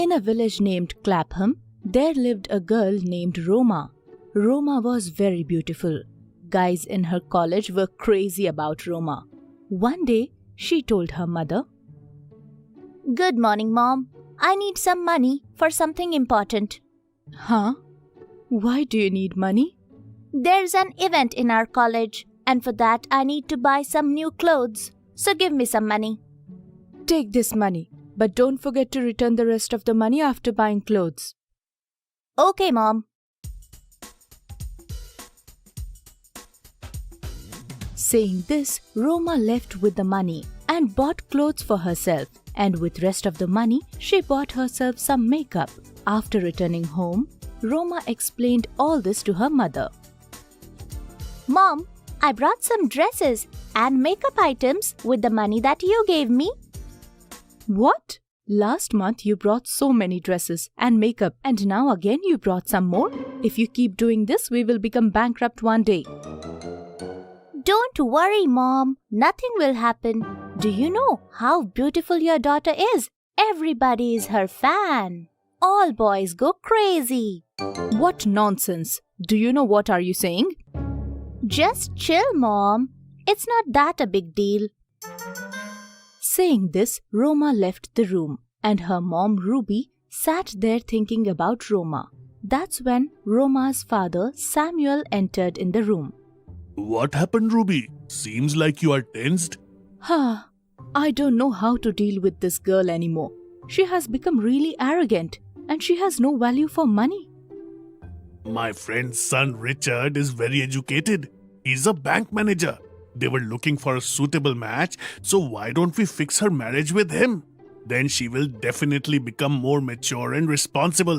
In a village named Clapham, there lived a girl named Roma. Roma was very beautiful. Guys in her college were crazy about Roma. One day, she told her mother, "Good morning, Mom. I need some money for something important." "Huh? Why do you need money?" "There's an event in our college, and for that I need to buy some new clothes. So give me some money." "Take this money, but don't forget to return the rest of the money after buying clothes." "Okay, Mom." Saying this, Roma left with the money and bought clothes for herself, and with rest of the money, she bought herself some makeup. After returning home, Roma explained all this to her mother. "Mom, I brought some dresses and makeup items with the money that you gave me." "What? Last month you brought so many dresses and makeup, and now again you brought some more? If you keep doing this, we will become bankrupt one day." "Don't worry, Mom. Nothing will happen. Do you know how beautiful your daughter is? Everybody is her fan. All boys go crazy." "What nonsense! Do you know what are you saying?" "Just chill, Mom. It's not that a big deal." Saying this, Roma left the room, and her mom Ruby sat there thinking about Roma. That's when Roma's father Samuel entered in the room. What happened, Ruby? Seems like you are tensed. I don't know how to deal with this girl anymore. She has become really arrogant, and she has no value for money. My friend's son Richard is very educated. He's a bank manager. They were looking for a suitable match, so why don't we fix her marriage with him? Then she will definitely become more mature and responsible.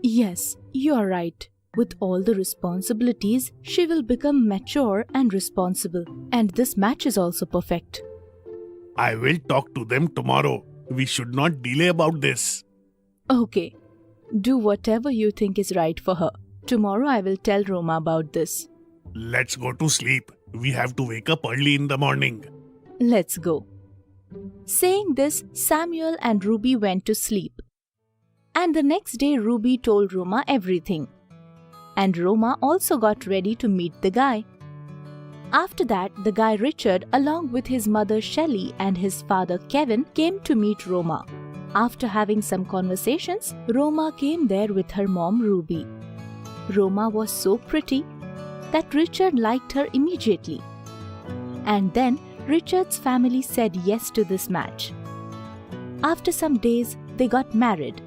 Yes, you are right. With all the responsibilities, she will become mature and responsible. And this match is also perfect. I will talk to them tomorrow. We should not delay about this. Okay. Do whatever you think is right for her. Tomorrow I will tell Roma about this. Let's go to sleep. We have to wake up early in the morning. Let's go. Saying this, Samuel and Ruby went to sleep. And the next day Ruby told Roma everything. And Roma also got ready to meet the guy. After that, the guy Richard, along with his mother Shelley and his father Kevin, came to meet Roma. After having some conversations, Roma came there with her mom Ruby. Roma was so pretty that Richard liked her immediately. And then Richard's family said yes to this match. After some days, they got married.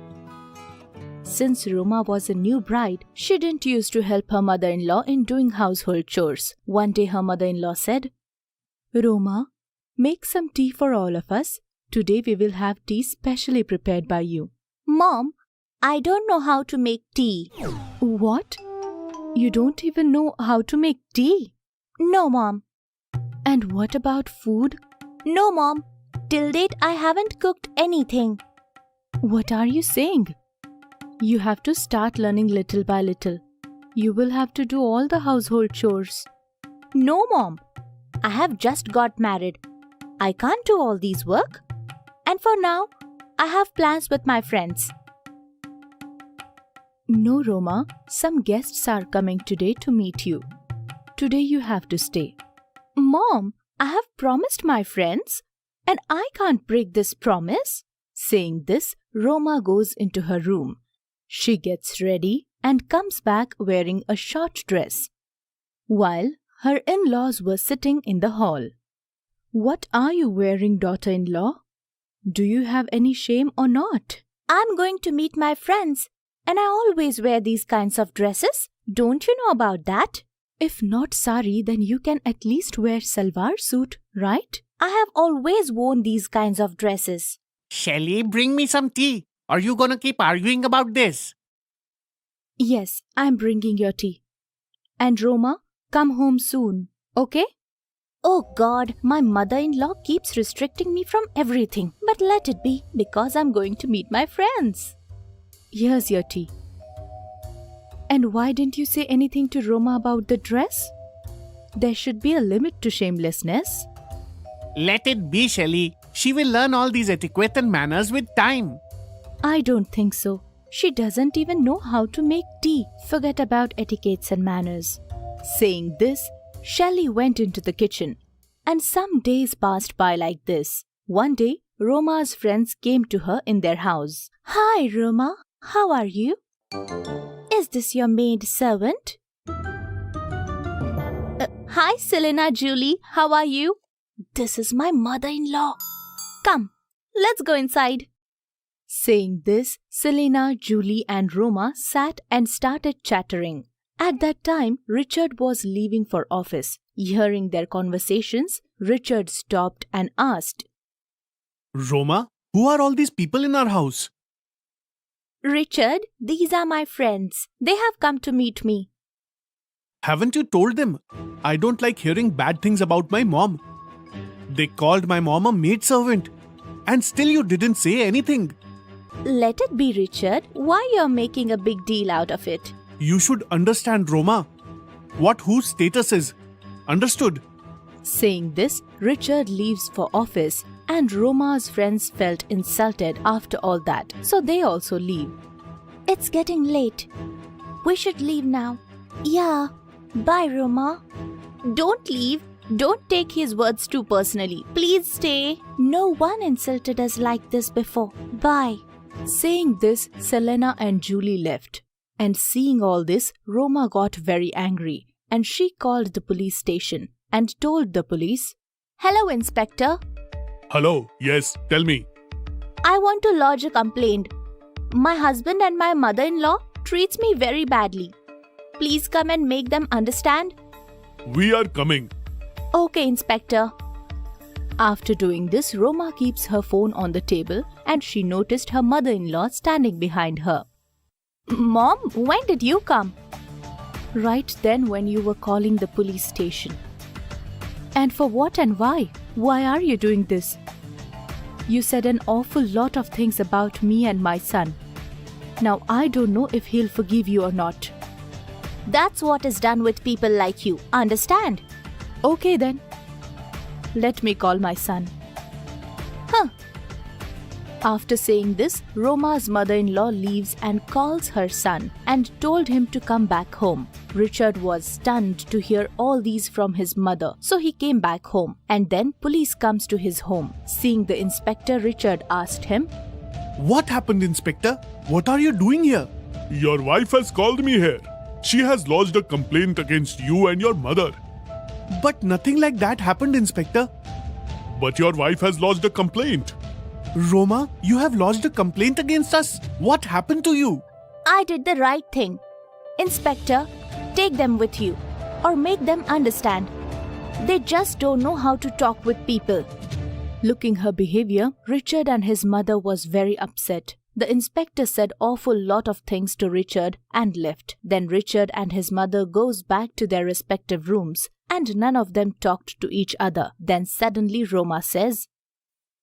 Since Roma was a new bride, she didn't used to help her mother-in-law in doing household chores. One day her mother-in-law said, "Roma, make some tea for all of us. Today we will have tea specially prepared by you." "Mom, I don't know how to make tea." "What? You don't even know how to make tea?" "No, Mom." "And what about food?" "No, Mom. Till date I haven't cooked anything." "What are you saying? You have to start learning little by little. You will have to do all the household chores." "No, Mom. I have just got married. I can't do all these work. And for now, I have plans with my friends." "No, Roma. Some guests are coming today to meet you. Today you have to stay." "Mom, I have promised my friends, and I can't break this promise." Saying this, Roma goes into her room. She gets ready and comes back wearing a short dress, while her in-laws were sitting in the hall. "What are you wearing, daughter-in-law? Do you have any shame or not?" "I'm going to meet my friends, and I always wear these kinds of dresses. Don't you know about that?" "If not sari, then you can at least wear salwar suit, right?" "I have always worn these kinds of dresses." Shelley, bring me some tea. Are you gonna keep arguing about this? "Yes, I'm bringing your tea. And Roma, come home soon, okay?" Oh God, my mother-in-law keeps restricting me from everything. But let it be, because I'm going to meet my friends. Here's your tea. And why didn't you say anything to Roma about the dress? There should be a limit to shamelessness. Let it be, Shelley. She will learn all these etiquette and manners with time. I don't think so. She doesn't even know how to make tea. Forget about etiquettes and manners. Saying this, Shelley went into the kitchen. And some days passed by like this. One day, Roma's friends came to her in their house. Hi, Roma. How are you? Is this your maid servant? Hi, Selena Julie. How are you? This is my mother-in-law. Come, let's go inside. Saying this, Selena, Julie and Roma sat and started chattering. At that time, Richard was leaving for office. Hearing their conversations, Richard stopped and asked, Roma, who are all these people in our house? Richard, these are my friends. They have come to meet me. Haven't you told them? I don't like hearing bad things about my mom. They called my mom a maidservant. And still you didn't say anything. Let it be, Richard. Why you're making a big deal out of it? You should understand, Roma. What whose status is. Understood? Saying this, Richard leaves for office and Roma's friends felt insulted after all that. So they also leave. It's getting late. We should leave now. Yeah. Bye, Roma. Don't leave. Don't take his words too personally. Please stay. No one insulted us like this before. Bye. Saying this, Selena and Julie left. And seeing all this, Roma got very angry and she called the police station and told the police, Hello, Inspector. Hello, yes, tell me. I want to lodge a complaint. My husband and my mother-in-law treats me very badly. Please come and make them understand. We are coming. Okay, Inspector. After doing this, Roma keeps her phone on the table and she noticed her mother-in-law standing behind her. Mom, when did you come? Right then when you were calling the police station. And for what and why? Why are you doing this? You said an awful lot of things about me and my son. Now I don't know if he'll forgive you or not. That's what is done with people like you. Understand? Okay then. Let me call my son. Huh. After saying this, Roma's mother-in-law leaves and calls her son and told him to come back home. Richard was stunned to hear all these from his mother, so he came back home. And then police comes to his home. Seeing the inspector, Richard asked him, What happened, Inspector? What are you doing here? Your wife has called me here. She has lodged a complaint against you and your mother. But nothing like that happened, Inspector. But your wife has lodged a complaint. Roma, you have lodged a complaint against us. What happened to you? I did the right thing. Inspector, take them with you or make them understand. They just don't know how to talk with people. Looking her behavior, Richard and his mother was very upset. The inspector said awful lot of things to Richard and left. Then Richard and his mother goes back to their respective rooms and none of them talked to each other. Then suddenly Roma says,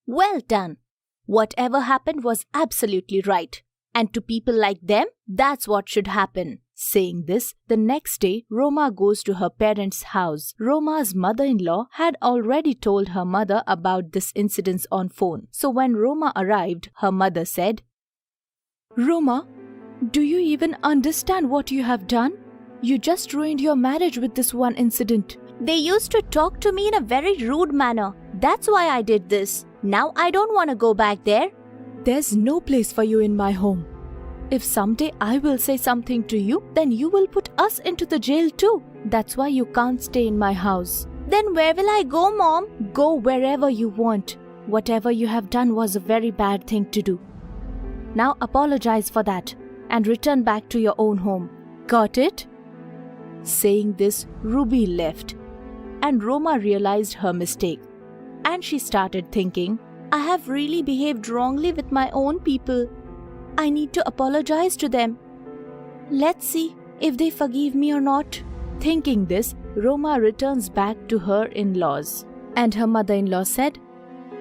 Well done. Whatever happened was absolutely right. And to people like them, that's what should happen. Saying this, the next day, Roma goes to her parents' house. Roma's mother-in-law had already told her mother about this incident on phone. So when Roma arrived, her mother said, Roma, do you even understand what you have done? You just ruined your marriage with this one incident. They used to talk to me in a very rude manner. That's why I did this. Now I don't want to go back there. There's no place for you in my home. If someday I will say something to you, then you will put us into the jail too. That's why you can't stay in my house. Then where will I go, Mom? Go wherever you want. Whatever you have done was a very bad thing to do. Now apologize for that and return back to your own home. Got it? Saying this, Ruby left. And Roma realized her mistake. And she started thinking, I have really behaved wrongly with my own people. I need to apologize to them. Let's see if they forgive me or not. Thinking this, Roma returns back to her in-laws. And her mother-in-law said,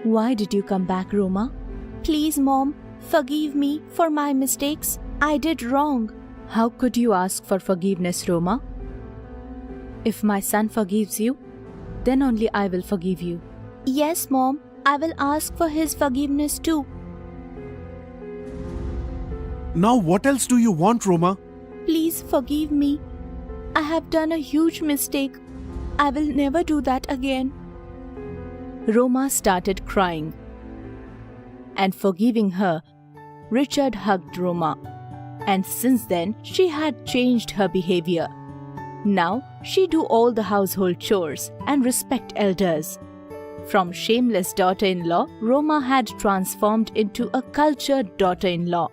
Why did you come back, Roma? Please, Mom, forgive me for my mistakes. I did wrong. How could you ask for forgiveness, Roma? If my son forgives you, then only I will forgive you. Yes, Mom, I will ask for his forgiveness too. Now what else do you want, Roma? Please forgive me. I have done a huge mistake. I will never do that again. Roma started crying. And forgiving her, Richard hugged Roma. And since then, she had changed her behavior. Now, she do all the household chores and respect elders. From shameless daughter-in-law, Roma had transformed into a cultured daughter-in-law.